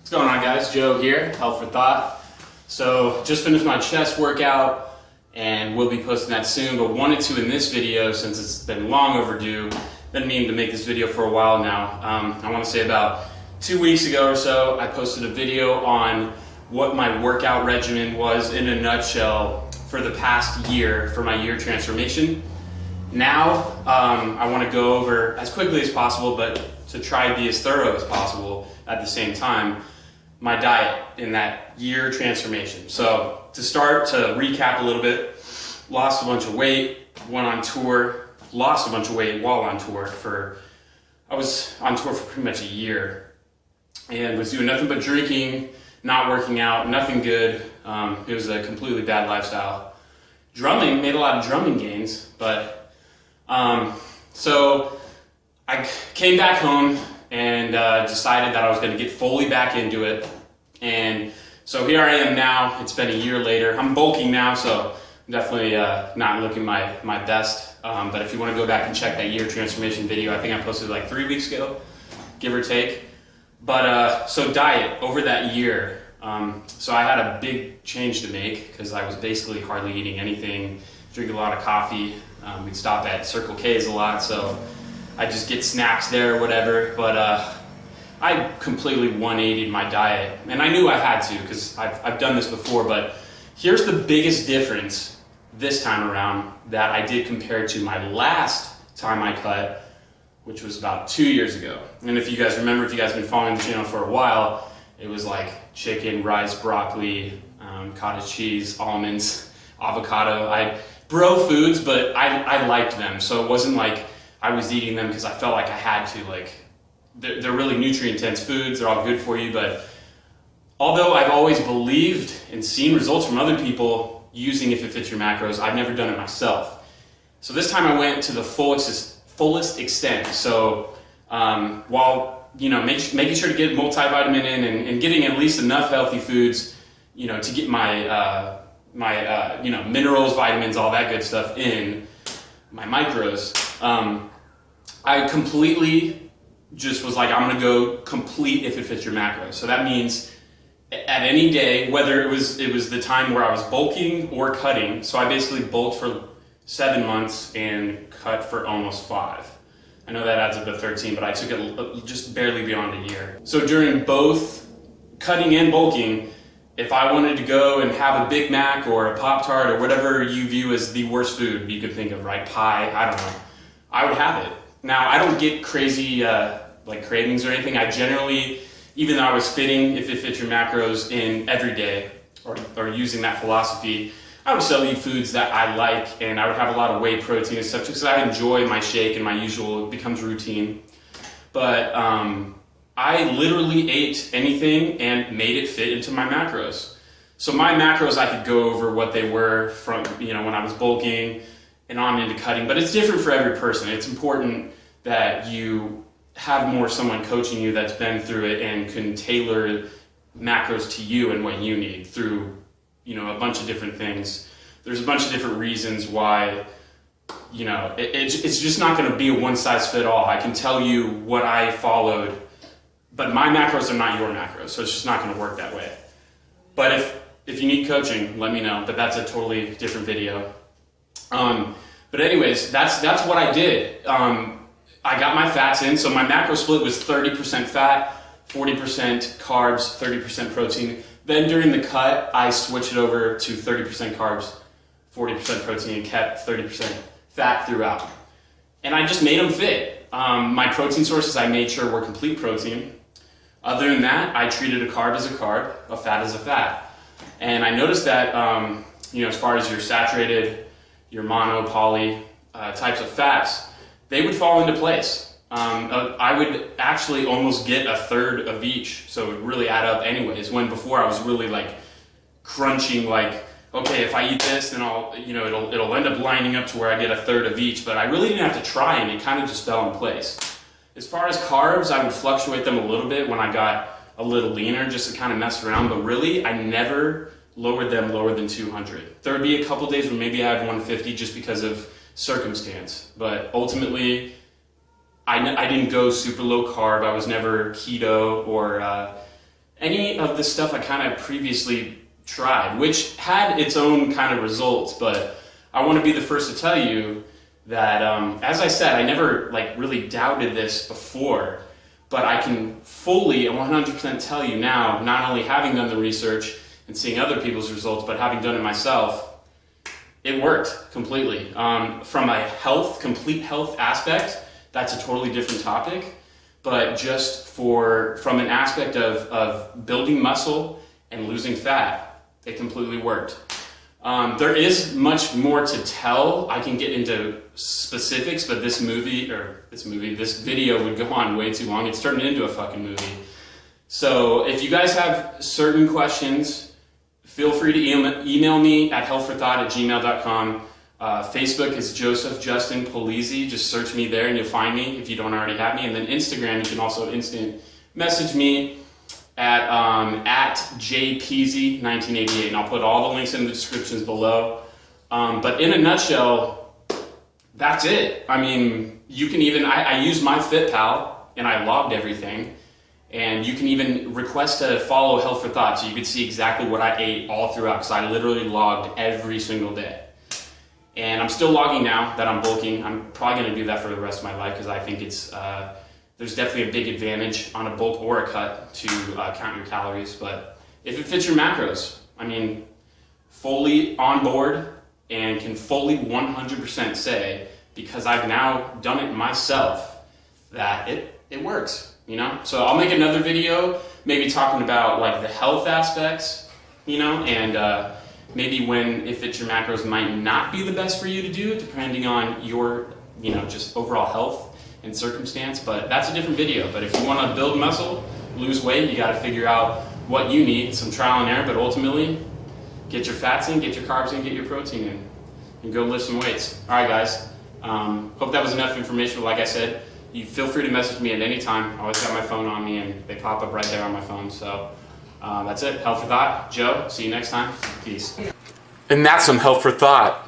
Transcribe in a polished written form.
What's going on, guys? Joe here, Health for Thought. So just finished my chest workout and we'll be posting that soon, but wanted to in this video, since it's been long overdue, been meaning to make this video for a while now. I want to say about 2 weeks ago or so, I posted a video on what my workout regimen was in a nutshell for the past year, for my year transformation. Now, I want to go over as quickly as possible, but to try to be as thorough as possible at the same time, my diet in that year transformation. So to start, to recap a little bit, lost a bunch of weight, went on tour, lost a bunch of weight while on tour I was on tour for pretty much a year and was doing nothing but drinking, not working out, nothing good. It was a completely bad lifestyle. Drumming, made a lot of drumming gains, but so I came back home and decided that I was going to get fully back into it. And so here I am now. It's been a year later. I'm bulking now, so I'm definitely not looking my best. But if you want to go back and check that year transformation video, I think I posted like 3 weeks ago, give or take. But so diet over that year. So I had a big change to make because I was basically hardly eating anything, drinking a lot of coffee. We'd stop at Circle K's a lot, so I just get snacks there or whatever, but I completely 180'd my diet, and I knew I had to because I've done this before, but here's the biggest difference this time around that I did compared to my last time I cut, which was about 2 years ago. And if you guys remember, if you guys have been following the channel for a while, it was like chicken, rice, broccoli, cottage cheese, almonds, avocado. Bro foods, but I liked them, so it wasn't like I was eating them because I felt like I had to. Like, they're really nutrient-dense foods, they're all good for you, but although I've always believed and seen results from other people using If It Fits Your Macros, I've never done it myself. So this time I went to the fullest extent. So while making sure to get multivitamin in and getting at least enough healthy foods, to get my minerals, vitamins, all that good stuff in, my macros, I completely just was like, I'm gonna go complete If It Fits Your Macros. So that means at any day, whether it was the time where I was bulking or cutting, so I basically bulked for 7 months and cut for almost 5. I know that adds up to 13, but I took it just barely beyond a year. So during both cutting and bulking, if I wanted to go and have a Big Mac or a Pop-Tart or whatever you view as the worst food you could think of, right? Pie, I don't know. I would have it. Now, I don't get crazy like cravings or anything. I generally, even though I was fitting If It Fits Your Macros in every day or using that philosophy, I would still eat foods that I like, and I would have a lot of whey protein and stuff because I enjoy my shake and my usual, it becomes routine. But I literally ate anything and made it fit into my macros. So my macros, I could go over what they were from, when I was bulking and on into cutting, but it's different for every person. It's important that you have someone coaching you that's been through it and can tailor macros to you and what you need through, a bunch of different things. There's a bunch of different reasons why, it's just not gonna be a one size fit all. I can tell you what I followed, but my macros are not your macros, so it's just not going to work that way. But if you need coaching, let me know, but that's a totally different video. But anyways, that's what I did. I got my fats in, so my macro split was 30% fat, 40% carbs, 30% protein. Then during the cut, I switched it over to 30% carbs, 40% protein, and kept 30% fat throughout. And I just made them fit. My protein sources, I made sure were complete protein. Other than that, I treated a carb as a carb, a fat as a fat. And I noticed that, as far as your saturated, your mono, poly types of fats, they would fall into place. I would actually almost get a third of each, so it would really add up anyways, when before I was really like crunching, like, okay, if I eat this, then I'll, it'll end up lining up to where I get a third of each, but I really didn't have to try, and it kind of just fell in place. As far as carbs, I would fluctuate them a little bit when I got a little leaner just to kind of mess around, but really I never lowered them lower than 200. There would be a couple days where maybe I had 150 just because of circumstance, but ultimately I didn't go super low carb. I was never keto or any of the stuff I kind of previously tried, which had its own kind of results, but I want to be the first to tell you that, as I said, I never like really doubted this before, but I can fully and 100% tell you now, not only having done the research and seeing other people's results, but having done it myself, it worked completely. From a complete health aspect, that's a totally different topic, but just from an aspect of building muscle and losing fat, it completely worked. There is much more to tell. I can get into specifics, but this video would go on way too long. It's turned into a fucking movie. So if you guys have certain questions, feel free to email me at healthforthought@gmail.com. Facebook is Joseph Justin Polizzi. Just search me there and you'll find me if you don't already have me. And then Instagram, you can also instant message me at jpeasy1988, and I'll put all the links in the descriptions below. But in a nutshell, that's it. I mean, you can even, I use MyFitPal and I logged everything, and you can even request to follow Health for Thought so you can see exactly what I ate all throughout, because I literally logged every single day. And I'm still logging now that I'm bulking. I'm probably going to do that for the rest of my life, because I think it's there's definitely a big advantage on a bulk or a cut to count your calories. But if it fits your macros, I mean, fully on board and can fully 100% say, because I've now done it myself, that it works, you know? So I'll make another video maybe talking about like the health aspects, you know, and maybe when if it's your macros might not be the best for you to do, depending on your, you know, just overall health and circumstance, but that's a different video. But if you want to build muscle, lose weight, you got to figure out what you need, some trial and error, but ultimately get your fats in, get your carbs in, get your protein in, and go lift some weights. All right, guys. Hope that was enough information. But like I said, you feel free to message me at any time. I always got my phone on me, and they pop up right there on my phone. So that's it. Health for Thought. Joe, see you next time. Peace. And that's some Health for Thought.